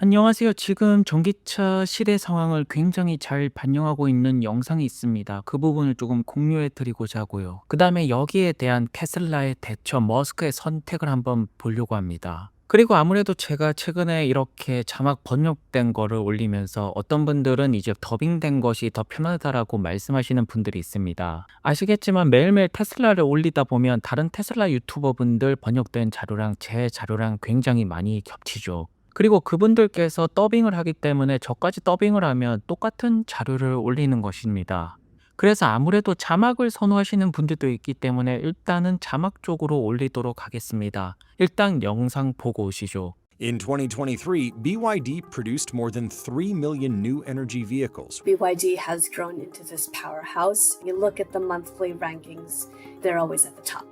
안녕하세요. 지금 전기차 시대 상황을 굉장히 잘 반영하고 있는 영상이 있습니다. 그 부분을 조금 공유해 드리고자 하고요. 그다음에 여기에 대한 테슬라의 대처, 머스크의 선택을 한번 보려고 합니다. 그리고 아무래도 제가 최근에 이렇게 자막 번역된 거를 올리면서 어떤 분들은 이제 더빙된 것이 더 편하다라고 말씀하시는 분들이 있습니다. 아시겠지만 매일매일 테슬라를 올리다 보면 다른 테슬라 유튜버 분들 번역된 자료랑 제 자료랑 굉장히 많이 겹치죠. 그리고 그분들께서 더빙을 하기 때문에 저까지 더빙을 하면 똑같은 자료를 올리는 것입니다. 그래서 아무래도 자막을 선호하시는 분들도 있기 때문에 일단은 자막 쪽으로 올리도록 하겠습니다. 일단 영상 보고 오시죠. In 2023, BYD produced more than 3 million new energy vehicles. BYD has grown into this powerhouse. You look at the monthly rankings, they're always at the top.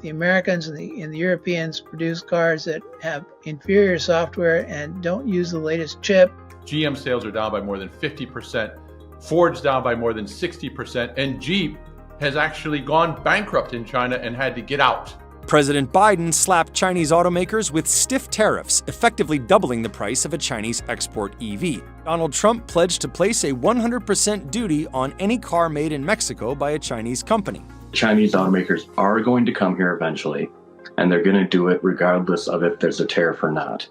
The Americans and the Europeans produce cars that have inferior software and don't use the latest chip. GM sales are down by more than 50%, Ford's down by more than 60%, and Jeep has actually gone bankrupt in China and had to get out. President Biden slapped Chinese automakers with stiff tariffs, effectively doubling the price of a Chinese export EV. Donald Trump pledged to place a 100% duty on any car made in Mexico by a Chinese company. Chinese automakers are going to come here eventually, and they're going to do it regardless of if there's a tariff or not.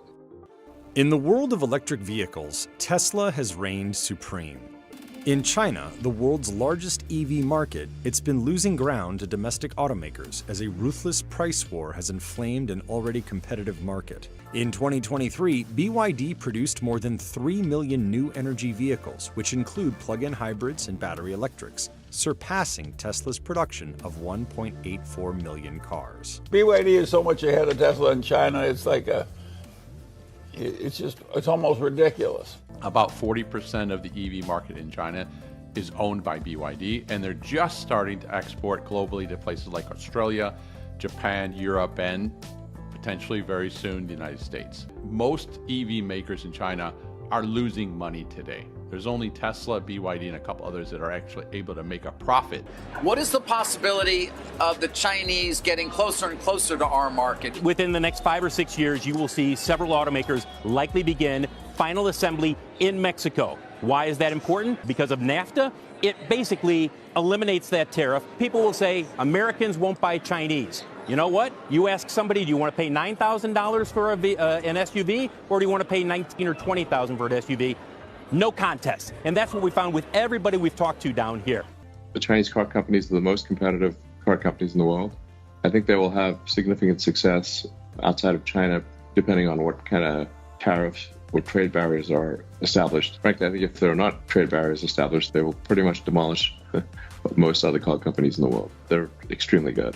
In the world of electric vehicles, Tesla has reigned supreme. In China, the world's largest EV market, it's been losing ground to domestic automakers as a ruthless price war has inflamed an already competitive market. In 2023, BYD produced more than 3 million new energy vehicles, which include plug-in hybrids and battery electrics, surpassing Tesla's production of 1.84 million cars. BYD is so much ahead of Tesla in China, it's almost ridiculous. About 40% of the EV market in China is owned by BYD, and they're just starting to export globally to places like Australia, Japan, Europe, and potentially very soon the United States. Most EV makers in China are losing money today. There's only Tesla, BYD, and a couple others that are actually able to make a profit. What is the possibility of the Chinese getting closer and closer to our market? Within the next 5 or 6 years, you will see several automakers likely begin final assembly in Mexico. Why is that important? Because of NAFTA, it basically eliminates that tariff. People will say Americans won't buy Chinese. You know what? You ask somebody, do you want to pay $9,000 for an SUV, or do you want to pay $19,000 or $20,000 for an SUV? No contest. And that's what we found with everybody we've talked to down here. The Chinese car companies are the most competitive car companies in the world. I think they will have significant success outside of China, depending on what kind of tariffs or trade barriers are established. Frankly, I think if there are not trade barriers established, they will pretty much demolish most other car companies in the world. They're extremely good.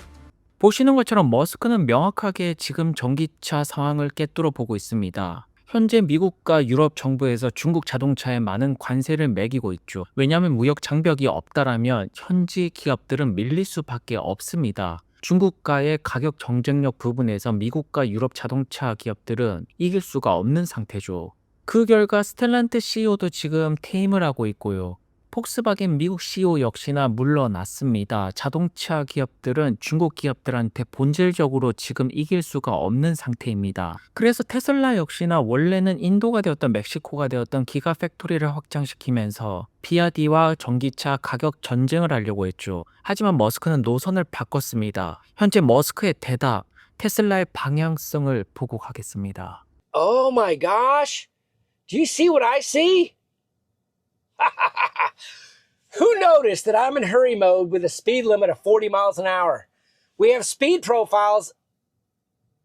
보시는 것처럼 머스크는 명확하게 지금 전기차 상황을 꿰뚫어 보고 있습니다. 현재 미국과 유럽 정부에서 중국 자동차에 많은 관세를 매기고 있죠. 왜냐하면 무역 장벽이 없다라면 현지 기업들은 밀릴 수밖에 없습니다. 중국과의 가격 경쟁력 부분에서 미국과 유럽 자동차 기업들은 이길 수가 없는 상태죠. 그 결과 스텔란트 CEO도 지금 퇴임을 하고 있고요. 폭스바겐 미국 CEO 역시나 물러났습니다. 자동차 기업들은 중국 기업들한테 본질적으로 지금 이길 수가 없는 상태입니다. 그래서 테슬라 역시나 원래는 인도가 되었던 멕시코가 되었던 기가 팩토리를 확장시키면서 BYD와 전기차 가격 전쟁을 하려고 했죠. 하지만 머스크는 노선을 바꿨습니다. 현재 머스크의 대답, 테슬라의 방향성을 보고 가겠습니다. Oh my gosh! Do you see what I see? Who noticed that I'm in hurry mode with a speed limit of 40 miles an hour? We have speed profiles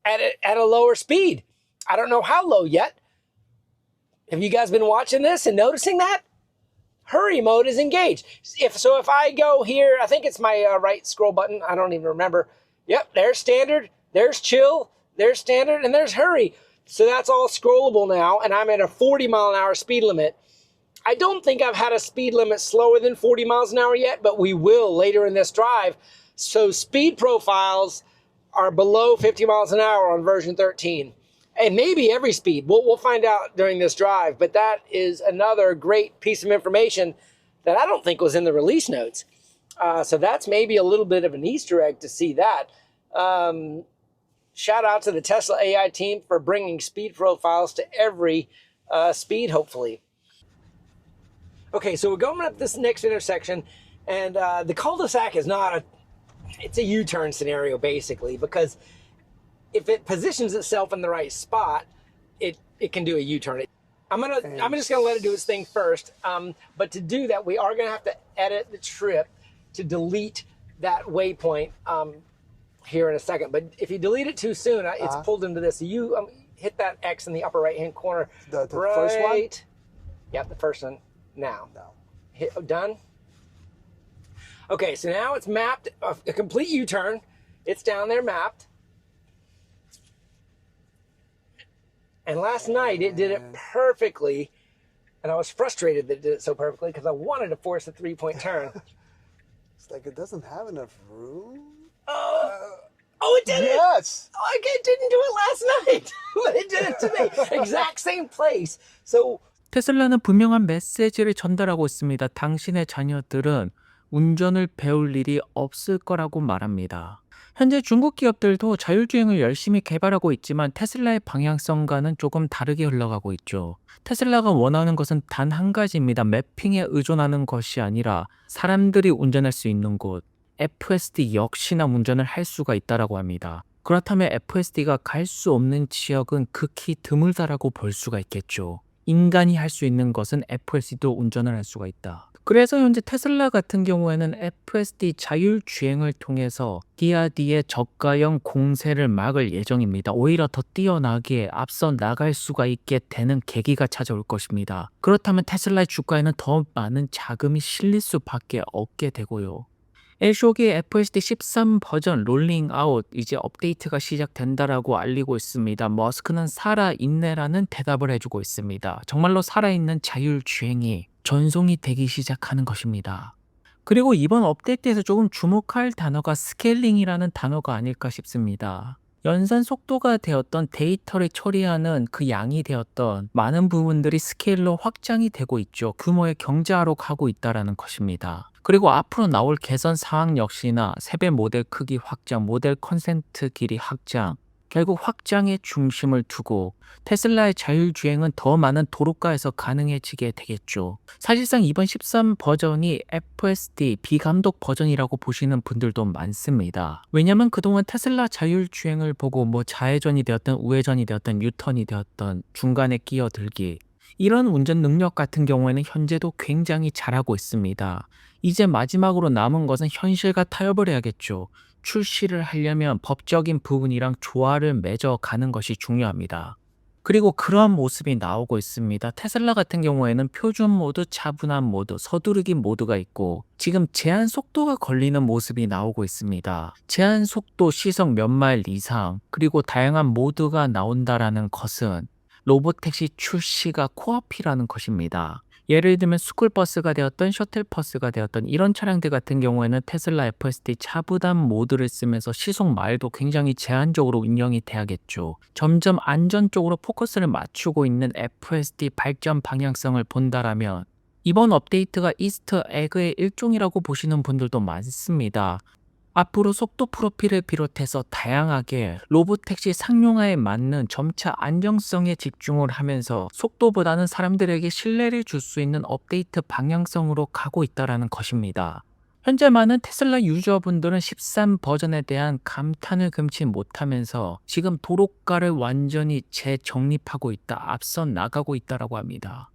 at a lower speed. I don't know how low yet. Have you guys been watching this and noticing that? Hurry mode is engaged. If I go here, I think it's my right scroll button. I don't even remember. Yep, there's standard, there's chill, there's standard, and there's hurry. So that's all scrollable now, and I'm at a 40 mile an hour speed limit. I don't think I've had a speed limit slower than 40 miles an hour yet, but we will later in this drive. So speed profiles are below 50 miles an hour on version 13. And maybe every speed. We'll find out during this drive. But that is another great piece of information that I don't think was in the release notes. So that's maybe a little bit of an Easter egg to see that. Shout out to the Tesla AI team for bringing speed profiles to every speed, hopefully. Okay, so we're going up this next intersection, and the cul-de-sac is not it's a U-turn scenario basically, because if it positions itself in the right spot, it can do a U-turn. I'm just gonna let it do its thing first. But to do that, we are gonna have to edit the trip to delete that waypoint here in a second. But if you delete it too soon, it's pulled into this. So you hit that X in the upper right-hand corner. The first one? Yep, the first one. Now. Hit done. Okay, so now it's mapped a complete U-turn. It's down there mapped. And last night it did it perfectly, and I was frustrated that it did it so perfectly because I wanted to force a 3-point turn. It's like it doesn't have enough room. Oh, it did it! Yes! It didn't do it last night, but it did it today. Exact same place. So 테슬라는 분명한 메시지를 전달하고 있습니다. 당신의 자녀들은 운전을 배울 일이 없을 거라고 말합니다. 현재 중국 기업들도 자율주행을 열심히 개발하고 있지만 테슬라의 방향성과는 조금 다르게 흘러가고 있죠. 테슬라가 원하는 것은 단 한 가지입니다. 매핑에 의존하는 것이 아니라 사람들이 운전할 수 있는 곳, FSD 역시나 운전을 할 수가 있다고 합니다. 그렇다면 FSD가 갈 수 없는 지역은 극히 드물다라고 볼 수가 있겠죠. 인간이 할 수 있는 것은 FSD도 운전을 할 수가 있다. 그래서 현재 테슬라 같은 경우에는 FSD 자율주행을 통해서 기아디의 저가형 공세를 막을 예정입니다. 오히려 더 뛰어나게 앞서 나갈 수가 있게 되는 계기가 찾아올 것입니다. 그렇다면 테슬라의 주가에는 더 많은 자금이 실릴 수밖에 없게 되고요. 엘쇼기 FSD 13 버전 롤링 아웃 이제 업데이트가 시작된다라고 알리고 있습니다. 머스크는 살아있네라는 대답을 해주고 있습니다. 정말로 살아있는 자율주행이 전송이 되기 시작하는 것입니다. 그리고 이번 업데이트에서 조금 주목할 단어가 스케일링이라는 단어가 아닐까 싶습니다. 연산 속도가 되었던 데이터를 처리하는 그 양이 되었던 많은 부분들이 스케일로 확장이 되고 있죠. 규모의 경제화로 가고 있다는 것입니다. 그리고 앞으로 나올 개선 사항 역시나 세배 모델 크기 확장, 모델 컨센트 길이 확장, 결국 확장에 중심을 두고 테슬라의 자율주행은 더 많은 도로가에서 가능해지게 되겠죠. 사실상 이번 13 버전이 FSD 비감독 버전이라고 보시는 분들도 많습니다. 왜냐하면 그동안 테슬라 자율주행을 보고 좌회전이 되었든 우회전이 되었든 유턴이 되었든 중간에 끼어들기 이런 운전 능력 같은 경우에는 현재도 굉장히 잘하고 있습니다. 이제 마지막으로 남은 것은 현실과 타협을 해야겠죠. 출시를 하려면 법적인 부분이랑 조화를 맺어 가는 것이 중요합니다. 그리고 그러한 모습이 나오고 있습니다. 테슬라 같은 경우에는 표준 모드, 차분한 모드, 서두르기 모드가 있고 지금 제한 속도가 걸리는 모습이 나오고 있습니다. 제한 속도 시속 몇 마일 이상 그리고 다양한 모드가 나온다라는 것은 로보택시 출시가 코앞이라는 것입니다. 예를 들면 스쿨버스가 되었던 셔틀버스가 되었던 이런 차량들 같은 경우에는 테슬라 FSD 차부담 모드를 쓰면서 시속 마일도 굉장히 제한적으로 운영이 돼야겠죠. 점점 안전 쪽으로 포커스를 맞추고 있는 FSD 발전 방향성을 본다라면 이번 업데이트가 이스터 에그의 일종이라고 보시는 분들도 많습니다. 앞으로 속도 프로필을 비롯해서 다양하게 로보택시 상용화에 맞는 점차 안정성에 집중을 하면서 속도보다는 사람들에게 신뢰를 줄 수 있는 업데이트 방향성으로 가고 있다는 것입니다. 현재 많은 테슬라 유저분들은 13 버전에 대한 감탄을 금치 못하면서 지금 도로가를 완전히 재정립하고 있다, 앞서 나가고 있다고 합니다.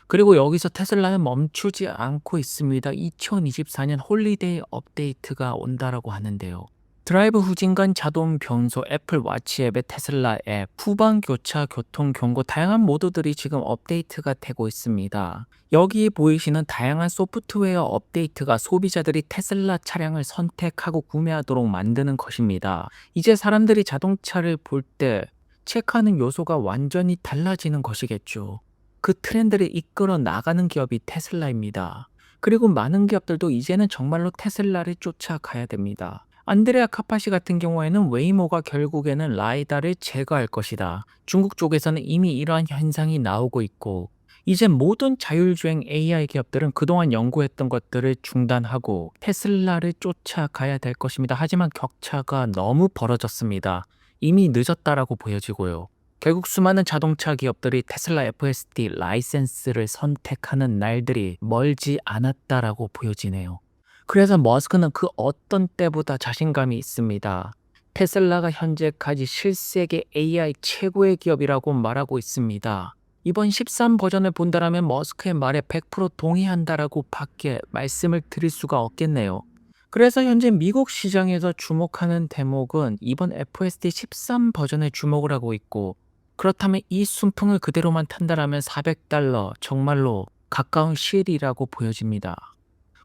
그리고 여기서 테슬라는 멈추지 않고 있습니다. 2024년 홀리데이 업데이트가 온다라고 하는데요. 드라이브 후진간 자동 변소, 애플 워치 앱의 테슬라 앱, 후방 교차, 교통 경고 다양한 모드들이 지금 업데이트가 되고 있습니다. 여기 보이시는 다양한 소프트웨어 업데이트가 소비자들이 테슬라 차량을 선택하고 구매하도록 만드는 것입니다. 이제 사람들이 자동차를 볼 때 체크하는 요소가 완전히 달라지는 것이겠죠. 그 트렌드를 이끌어 나가는 기업이 테슬라입니다. 그리고 많은 기업들도 이제는 정말로 테슬라를 쫓아가야 됩니다. 안드레아 카파시 같은 경우에는 웨이모가 결국에는 라이다를 제거할 것이다. 중국 쪽에서는 이미 이러한 현상이 나오고 있고 이제 모든 자율주행 AI 기업들은 그동안 연구했던 것들을 중단하고 테슬라를 쫓아가야 될 것입니다. 하지만 격차가 너무 벌어졌습니다. 이미 늦었다라고 보여지고요. 결국 수많은 자동차 기업들이 테슬라 FSD 라이센스를 선택하는 날들이 멀지 않았다라고 보여지네요. 그래서 머스크는 그 어떤 때보다 자신감이 있습니다. 테슬라가 현재까지 실세계 AI 최고의 기업이라고 말하고 있습니다. 이번 13 버전을 본다라면 머스크의 말에 100% 동의한다라고 밖에 말씀을 드릴 수가 없겠네요. 그래서 현재 미국 시장에서 주목하는 대목은 이번 FSD 13 버전에 주목을 하고 있고, 그렇다면 이 순풍을 그대로만 탄다라면 $400 정말로 가까운 시일이라고 보여집니다.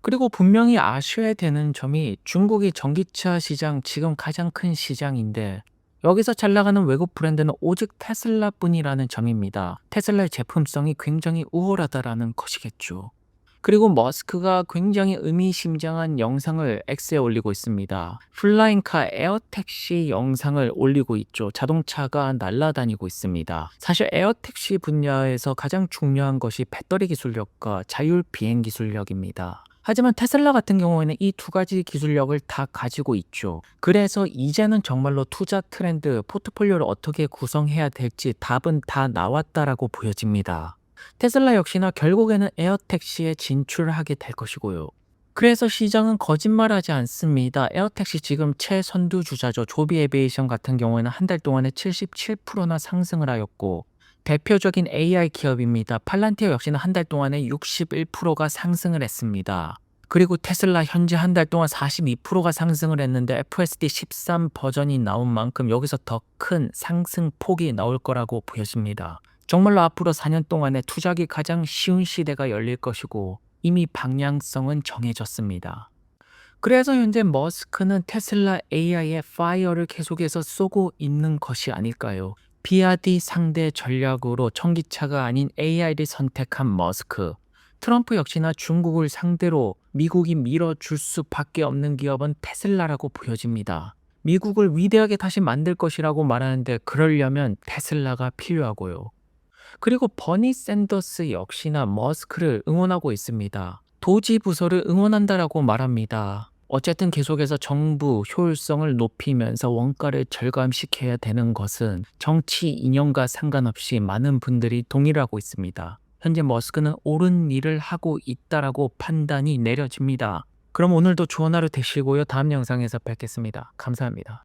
그리고 분명히 아셔야 되는 점이 중국이 전기차 시장 지금 가장 큰 시장인데 여기서 잘 나가는 외국 브랜드는 오직 테슬라뿐이라는 점입니다. 테슬라의 제품성이 굉장히 우월하다라는 것이겠죠. 그리고 머스크가 굉장히 의미심장한 영상을 X에 올리고 있습니다. 플라잉카 에어택시 영상을 올리고 있죠. 자동차가 날아다니고 있습니다. 사실 에어택시 분야에서 가장 중요한 것이 배터리 기술력과 자율 비행 기술력입니다. 하지만 테슬라 같은 경우에는 이 두 가지 기술력을 다 가지고 있죠. 그래서 이제는 정말로 투자 트렌드, 포트폴리오를 어떻게 구성해야 될지 답은 다 나왔다라고 보여집니다. 테슬라 역시나 결국에는 에어택시에 진출하게 될 것이고요. 그래서 시장은 거짓말하지 않습니다. 에어택시 지금 최선두 주자죠. 조비 에비에이션 같은 경우에는 한 달 동안에 77%나 상승을 하였고, 대표적인 AI 기업입니다. 팔란티어 역시는 한 달 동안에 61%가 상승을 했습니다. 그리고 테슬라 현재 한 달 동안 42%가 상승을 했는데 FSD 13 버전이 나온 만큼 여기서 더 큰 상승폭이 나올 거라고 보여집니다. 정말로 앞으로 4년 동안에 투자하기 가장 쉬운 시대가 열릴 것이고 이미 방향성은 정해졌습니다. 그래서 현재 머스크는 테슬라 AI의 파이어를 계속해서 쏘고 있는 것이 아닐까요? 비아디 상대 전략으로 전기차가 아닌 AI를 선택한 머스크. 트럼프 역시나 중국을 상대로 미국이 밀어줄 수밖에 없는 기업은 테슬라라고 보여집니다. 미국을 위대하게 다시 만들 것이라고 말하는데 그러려면 테슬라가 필요하고요. 그리고 버니 샌더스 역시나 머스크를 응원하고 있습니다. 도지 부서를 응원한다라고 말합니다. 어쨌든 계속해서 정부 효율성을 높이면서 원가를 절감시켜야 되는 것은 정치 이념과 상관없이 많은 분들이 동의를 하고 있습니다. 현재 머스크는 옳은 일을 하고 있다라고 판단이 내려집니다. 그럼 오늘도 좋은 하루 되시고요. 다음 영상에서 뵙겠습니다. 감사합니다.